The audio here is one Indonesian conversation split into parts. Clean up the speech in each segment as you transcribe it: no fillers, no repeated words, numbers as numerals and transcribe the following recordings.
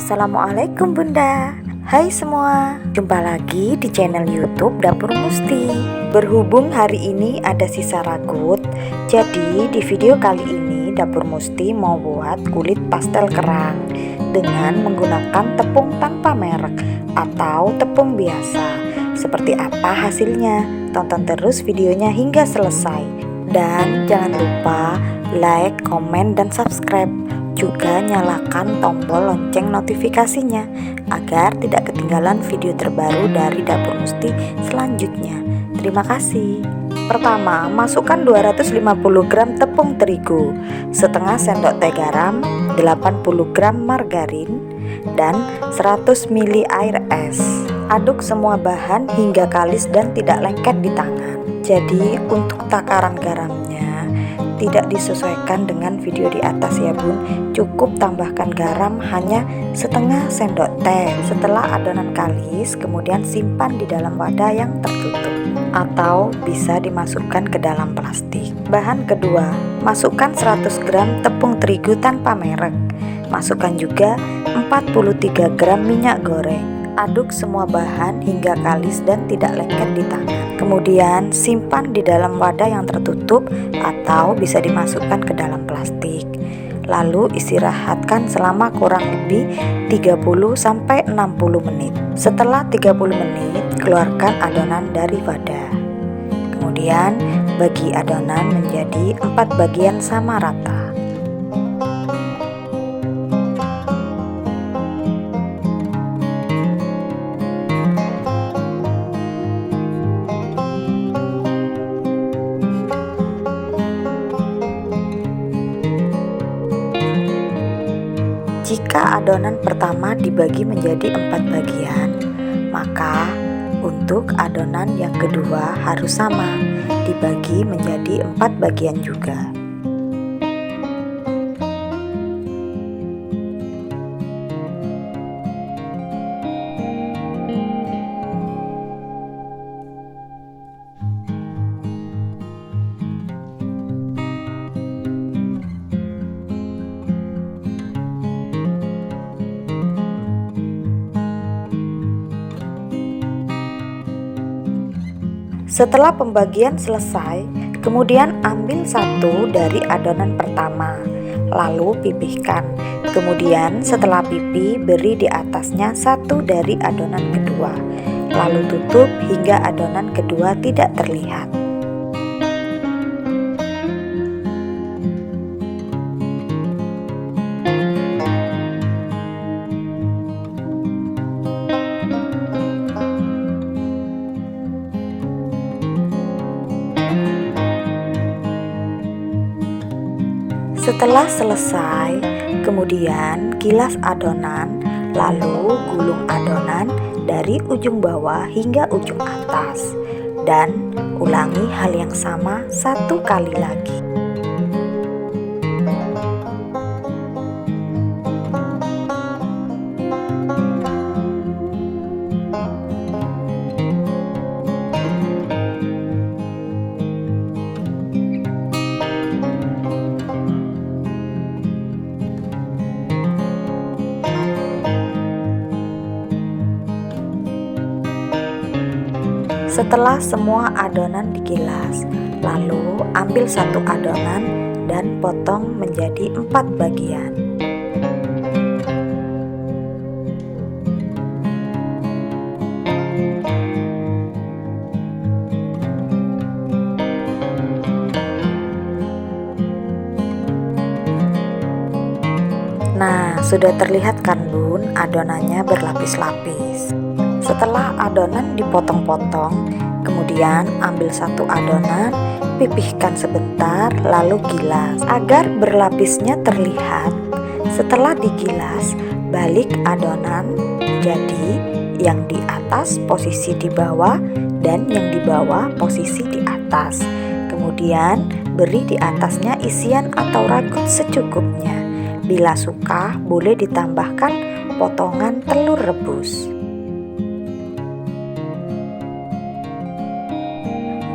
Assalamualaikum Bunda. Hai semua, jumpa lagi di channel YouTube Dapur Musti. Berhubung hari ini ada sisa ragut, jadi di video kali ini Dapur Musti mau buat kulit pastel kerang dengan menggunakan tepung tanpa merek atau tepung biasa. Seperti apa hasilnya? Tonton terus videonya hingga selesai. Dan jangan lupa like, komen, dan subscribe. Juga nyalakan tombol lonceng notifikasinya agar tidak ketinggalan video terbaru dari Dapur Musti selanjutnya. Terima kasih. Pertama, masukkan 250 gram tepung terigu, setengah sendok teh garam, 80 gram margarin, dan 100 ml air es. Aduk semua bahan hingga kalis dan tidak lengket di tangan. Jadi untuk takaran garamnya tidak disesuaikan dengan video di atas ya Bun. Cukup tambahkan garam hanya setengah sendok teh. Setelah adonan kalis, kemudian simpan di dalam wadah yang tertutup atau bisa dimasukkan ke dalam plastik. Bahan kedua, masukkan 100 gram tepung terigu tanpa merek. Masukkan juga 43 gram minyak goreng. Aduk semua bahan hingga kalis dan tidak lengket di tangan. Kemudian simpan di dalam wadah yang tertutup atau bisa dimasukkan ke dalam plastik. Lalu istirahatkan selama kurang lebih 30-60 menit. Setelah 30 menit, keluarkan adonan dari wadah. Kemudian bagi adonan menjadi 4 bagian sama rata. Jika adonan pertama dibagi menjadi 4 bagian, maka untuk adonan yang kedua harus sama, dibagi menjadi 4 bagian juga. Setelah pembagian selesai, kemudian ambil satu dari adonan pertama, lalu pipihkan. Kemudian setelah pipih, beri di atasnya satu dari adonan kedua, lalu tutup hingga adonan kedua tidak terlihat. Setelah selesai, kemudian gilas adonan, lalu gulung adonan dari ujung bawah hingga ujung atas, dan ulangi hal yang sama 1 kali lagi. Setelah semua adonan digilas, lalu ambil satu adonan dan potong menjadi 4 bagian. Nah, sudah terlihat kan Bun, adonannya berlapis-lapis. Setelah adonan dipotong-potong, kemudian ambil satu adonan, pipihkan sebentar, lalu gilas agar berlapisnya terlihat. Setelah digilas, balik adonan, jadi yang di atas posisi di bawah dan yang di bawah posisi di atas. Kemudian beri di atasnya isian atau ragut secukupnya. Bila suka, boleh ditambahkan potongan telur rebus.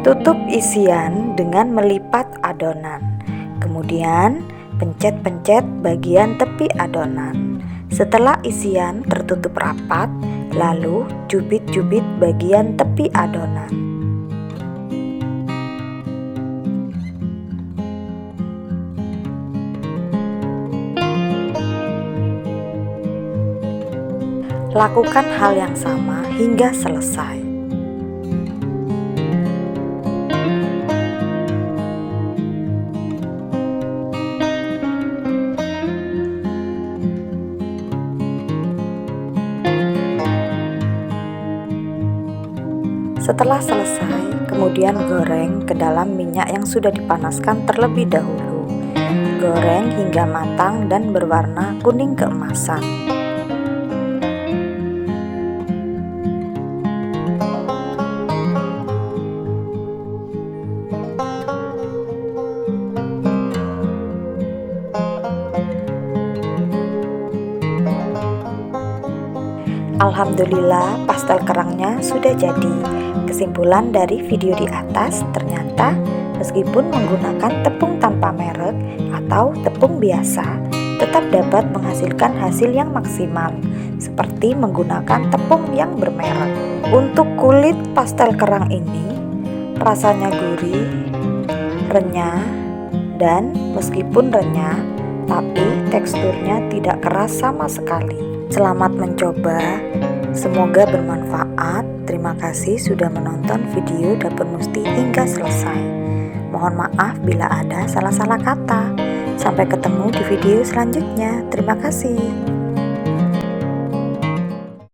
Tutup isian dengan melipat adonan. Kemudian pencet-pencet bagian tepi adonan. Setelah isian tertutup rapat, lalu cubit-cubit bagian tepi adonan. Lakukan hal yang sama hingga selesai. Setelah selesai, kemudian goreng ke dalam minyak yang sudah dipanaskan terlebih dahulu. Goreng hingga matang dan berwarna kuning keemasan. Alhamdulillah, pastel kerangnya sudah jadi. Kesimpulan dari video di atas, ternyata meskipun menggunakan tepung tanpa merek atau tepung biasa, tetap dapat menghasilkan hasil yang maksimal, seperti menggunakan tepung yang bermerek. Untuk kulit pastel kerang ini, rasanya gurih, renyah, dan meskipun renyah, tapi teksturnya tidak keras sama sekali. Selamat mencoba, semoga bermanfaat. Terima kasih sudah menonton video Dapur Musti hingga selesai. Mohon maaf bila ada salah-salah kata. Sampai ketemu di video selanjutnya. Terima kasih.